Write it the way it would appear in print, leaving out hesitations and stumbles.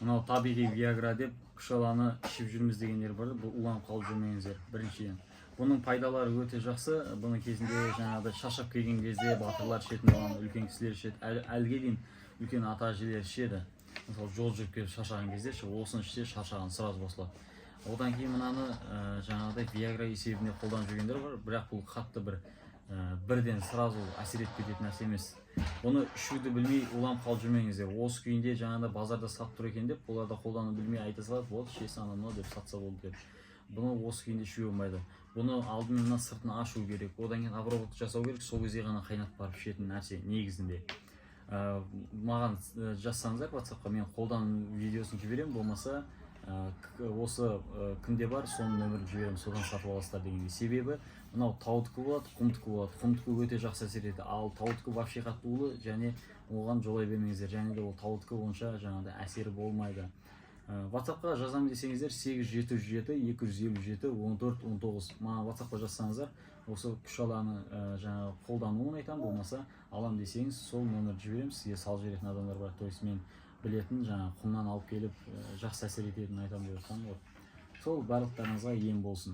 мынау табиғи Viagra деп күш аланы ішіп жүрміз дегендер бар. Бұл уланып қалып жүрмеңіздер. Біріншіден. Бұның пайдалары өте жақсы. Бұның кезінде жаңағыдай шаршап келген кезде батырлар ішетін болған, үлкен кісілер ішеді. Әлге дейін үлкен ата әжелер ішеді. Мысалы жол жүріп келіп шаршаған кезде осыны ішсе шаршаған сразу басылады. Одан кейін мынаны жаңағыдай Viagra есебінде қолданып жүргендер бар, бірақ бұл қатты бірден сразу әсер етіп кететін нәрсе емес. Бұны ішуді білмей уланып қалып жүрмеңіздер. Осы күйінде жаңағыда базарда сатып тұр екен деп, олар да қолданып білмей айта салады, вот ішесің ананы деп сатса болды деп. Бұны осы күйінде ішуге болмайды. Бұны алдымен сыртын ашу керек, одан кейін обработка жасау керек, сол кезде ғана қайнатып барып ішетін нәрсе негізінде. Маған жазсаңыздар WhatsApp-қа, мен қолдану видеосын жіберемін, болмаса осы кімде бар, соның нөмірін жіберемін, содан сатып аласыздар дегенде. Себебі мынау таудікі болады, құмдікі болады. Құмдікі өте жақсы әсер етеді, ал таудікі вообще қатты улы, және оған жолай бермеңіздер. Және де ол таудікі онша жаңағыдай әсері болмайды. WhatsApp-қа жазамын десеңіздер 87-257-14-19. Маған WhatsApp-қа жазсаңыздар, осы күш аланы жаңағы қолдануын айтамын, болмаса алам десеңіз, сол нөмірді жіберемін, сізге салып жіберетін адамдар бар. То есть мен білетін жаңағы құмнан алып келіп жақсы әсер ететінін айтамын деп жатсам, сол барлықтарыңызға ем болсын.